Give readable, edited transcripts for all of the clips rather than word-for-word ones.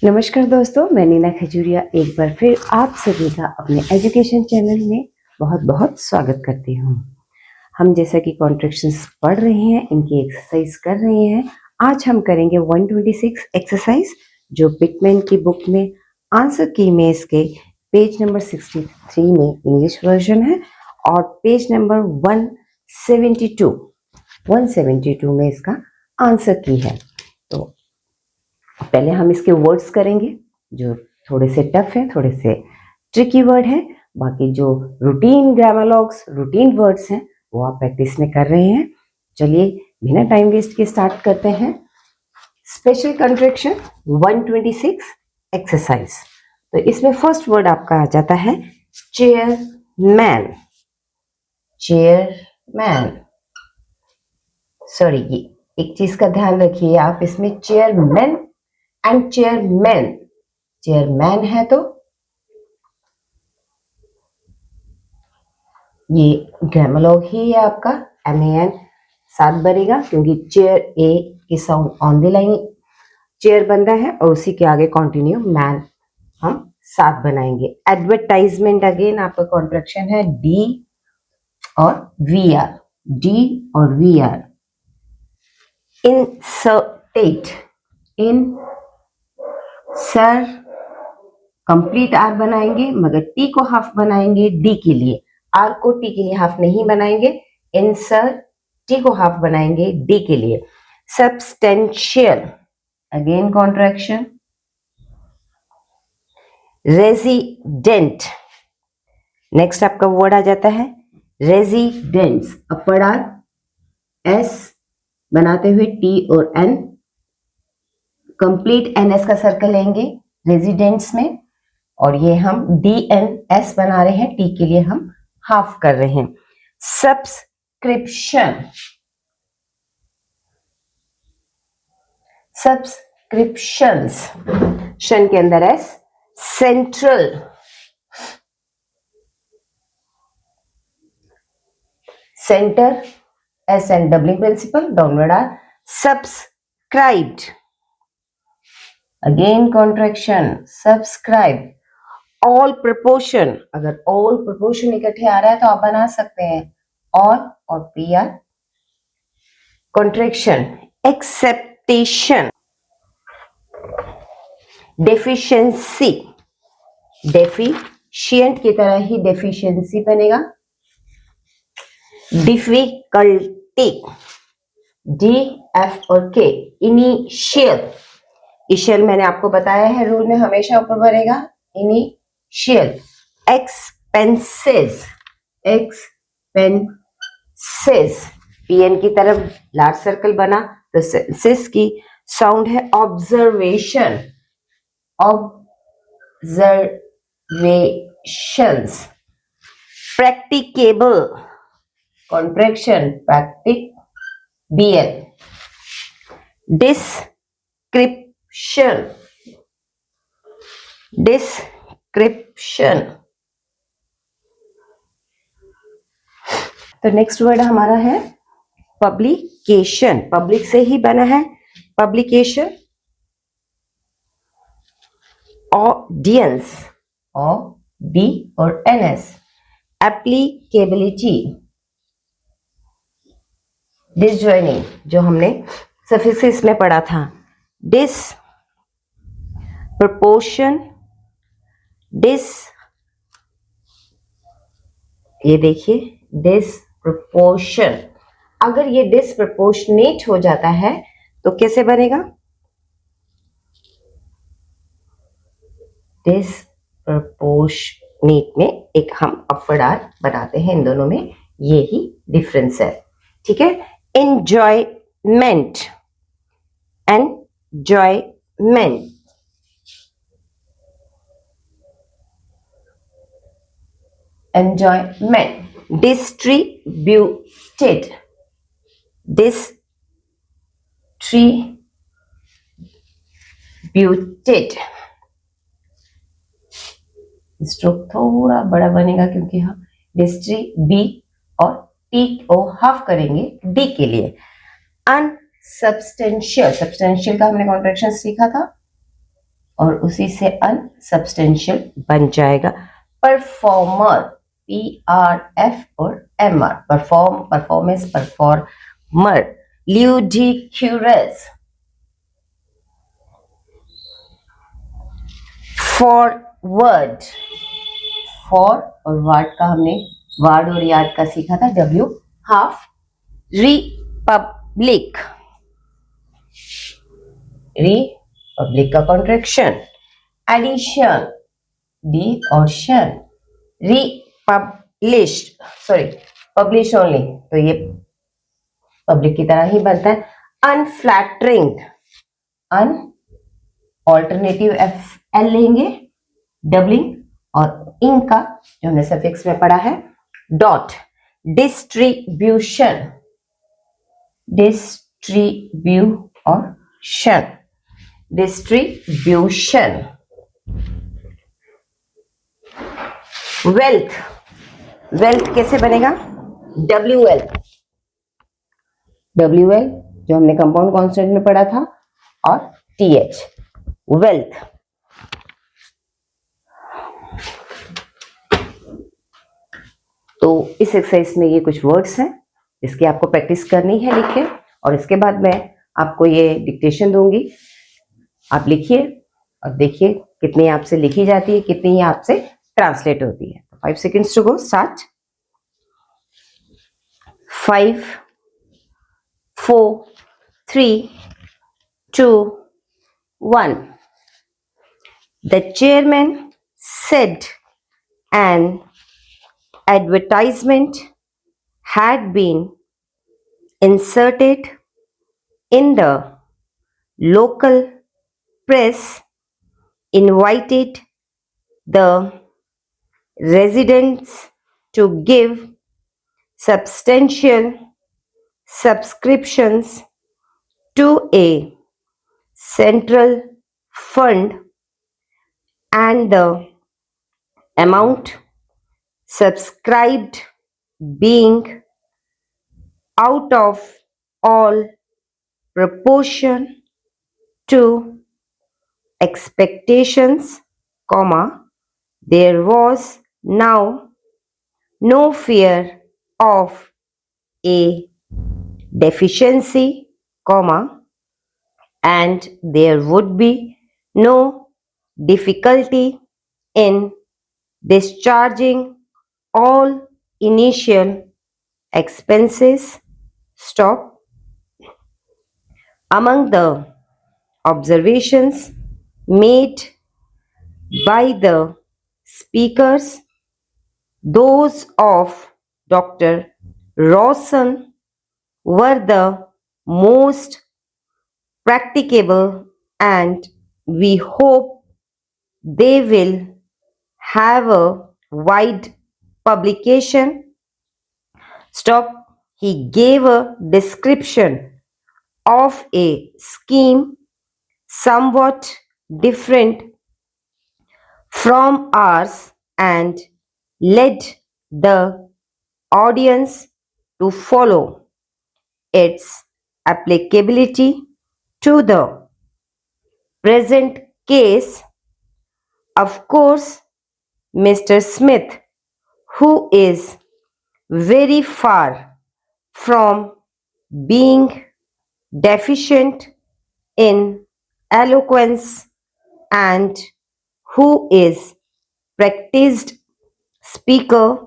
नमस्कार दोस्तों, मैं नीना खजूरिया एक बार फिर आप सभी का अपने एजुकेशन चैनल में बहुत बहुत स्वागत करती हूँ। हम जैसा कि कॉन्ट्रैक्शंस पढ़ रहे हैं, इनकी एक्सरसाइज कर रहे हैं। आज हम करेंगे 126 एक्सरसाइज जो पिटमैन की बुक में आंसर की में इसके पेज नंबर 63 में इंग्लिश वर्जन है और पेज नंबर 172 में इसका आंसर की है। तो पहले हम इसके वर्ड्स करेंगे जो थोड़े से टफ है, थोड़े से ट्रिकी वर्ड है। बाकी जो रूटीन ग्रामरलॉग्स, रूटीन वर्ड्स हैं वो आप प्रैक्टिस में कर रहे हैं। चलिए बिना टाइम वेस्ट के स्टार्ट करते हैं। Special contraction 126 exercise. तो इसमें फर्स्ट वर्ड आपका आ जाता है चेयरमैन। चेयरमैन, सॉरी, ये एक चीज का ध्यान रखिए आप, इसमें चेयरमैन एंड चेयरमैन, चेयरमैन है तो ये ग्रामरलॉग ही है आपका, MAN साथ बनेगा क्योंकि चेयर ए की sound on the line chair बनता है और उसी के आगे कंटिन्यू मैन हम साथ बनाएंगे। एडवर्टाइजमेंट अगेन आपका कॉन्ट्रैक्शन है डी और VR, डी और VR। इंसर्टेड, इन सर कंप्लीट आर बनाएंगे मगर टी को हाफ बनाएंगे डी के लिए, आर को टी के लिए हाफ नहीं बनाएंगे। इंसर्ट टी को हाफ बनाएंगे डी के लिए। Substantial, again contraction. Resident, next आपका वर्ड आ जाता है रेजिडेंट्स। अपर आर एस बनाते हुए टी और एन, कंप्लीट NS का सर्कल लेंगे रेजिडेंट्स में और ये हम DNS बना रहे हैं, टी के लिए हम हाफ कर रहे हैं। सब्सक्रिप्शन, सब्सक्रिप्शंस, शन के अंदर S. Central, centre S and doubling principle, downward R. Subscribed, again contraction, subscribe. All proportion, अगर ऑल प्रपोर्शन इकट्ठे आ रहा है तो आप बना सकते हैं ऑल और PR। Contraction, acceptation. Deficiency, deficient की तरह ही डेफिशिएंसी बनेगा। डिफिकल्टी, DF और K। इनिशियल, इनिशियल मैंने आपको बताया है रूल में हमेशा ऊपर बनेगा, इनिशियल। एक्सपेंसेस, एक्सपेंसेस, PN की तरफ लार्ज सर्कल बना तो सेंसेस की साउंड है ऑब्जर्वेशन, ऑब्जर्वेशंस। प्रैक्टिकेबल, कॉन्ट्रैक्शन प्रैक्टिक BL। Description, description. तो नेक्स्ट वर्ड हमारा है पब्लिकेशन, पब्लिक से ही बना है पब्लिकेशन। ऑडियंस, OD और NS। एप्लीकेबिलिटी, डिसजॉइनिंग जो हमने सफिक्सेस में पढ़ा था। डिस प्रपोर्शन, डिस, ये देखिए डिसप्रपोर्शन। अगर ये डिसप्रपोर्शनेट हो जाता है तो कैसे बनेगा? डिसप्रपोर्शनेट में एक हम अपवर्ड आर बनाते हैं, इन दोनों में ये ही डिफरेंस है, ठीक है। Enjoyment, enjoyment, enjoyment. Distributed, distributed. Stroke थोड़ा बड़ा बनेगा क्योंकि हम डिस्ट्री बी और टी को हाफ करेंगे डी के लिए। अनसब्सटेंशियल, सब्सटेंशियल का हमने कॉन्ट्रैक्शन सीखा था, और उसी से अनसब्सटेंशियल बन जाएगा परफॉर्मर, PRF और MR, perform, performance, performer. Ludicrous, forward, for और वार्ड का हमने वार्ड और यार्ड का सीखा था, W हाफ। रिपब्लिक, रिपब्लिक का कॉन्ट्रैक्शन। एडिशन, D और शन। रिपब्लिश्ड, सॉरी पब्लिश ओनली, तो ये पब्लिक की तरह ही बनता है। अनफ्लैटरिंग, अन ऑल्टरनेटिव FL लेंगे, डबलिंग, और इंग का जो हमने सफिक्स में पढ़ा है dot. Distribution, distribution, distribution. Wealth, wealth कैसे बनेगा? WL, WL जो हमने कंपाउंड कांस्टेंट में पढ़ा था, और TH, वेल्थ। तो इस एक्सरसाइज में ये कुछ वर्ड्स हैं जिसकी आपको प्रैक्टिस करनी है, लिखिए, और इसके बाद मैं आपको ये डिक्टेशन दूंगी, आप लिखिए और देखिए कितनी आपसे लिखी जाती है, कितनी आपसे ट्रांसलेट होती है। 5 seconds to go, start. 5, 4, 3, 2, 1. The chairman said an advertisement had been inserted in the local press invited the residents to give substantial subscriptions to a central fund, and the amount subscribed being out of all proportion to expectations, comma, there was now no fear of a deficiency, comma, and there would be no difficulty in discharging all initial expenses. Stop. Among the observations made by the speakers, those of Dr. Rawson were the most practicable, and we hope they will have a wide publication. Stop. He gave a description of a scheme somewhat different from ours and led the audience to follow its applicability to the present case. Of course, Mr. Smith, who is very far from being deficient in eloquence and who is practiced speaker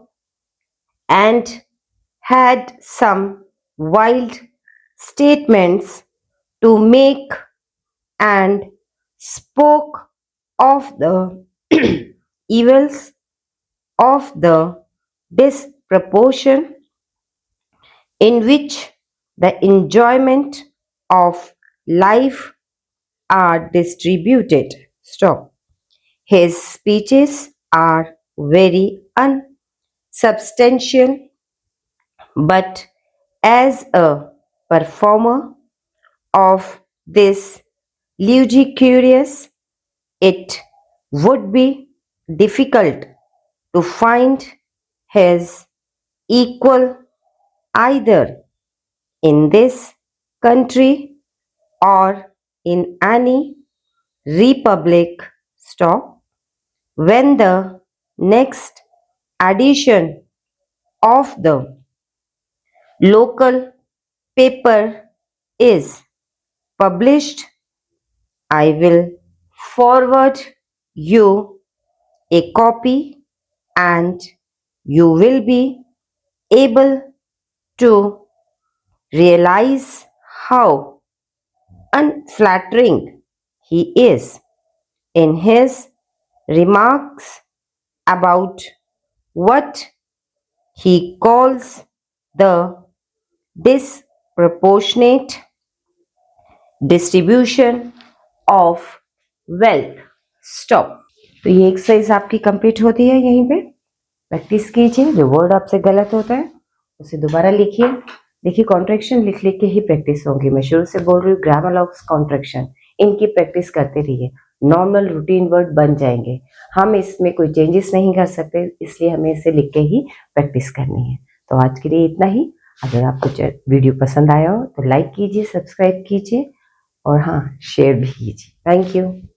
and had some wild statements to make, and spoke of the evils of the disproportion in which the enjoyment of life are distributed. Stop. His speeches are very unsubstantial, but as a performer of this ludicrous, it would be difficult to find his equal either in this country or in any Republic, stop. When the next edition of the local paper is published, I will forward you a copy and you will be able to realize how unflattering he is in his remarks about what he calls the disproportionate distribution of wealth. Stop. तो ये exercise आपकी complete होती है। यहीं पे practice कीजिए। जो word आपसे गलत होता है उसे दोबारा लिखिए। देखिए कॉन्ट्रैक्शन लिख लिख के ही प्रैक्टिस होगी। मैं शुरू से बोल रही हूँ ग्रामर लॉक्स कॉन्ट्रैक्शन, इनकी प्रैक्टिस करते रहिए। नॉर्मल रूटीन वर्ड बन जाएंगे। हम इसमें कोई चेंजेस नहीं कर सकते, इसलिए हमें इसे लिख के ही प्रैक्टिस करनी है। तो आज के लिए इतना ही। अगर आपको वीडियो पसंद आया हो तो लाइक कीजिए, सब्सक्राइब कीजिए और हाँ शेयर भी कीजिए। Thank you.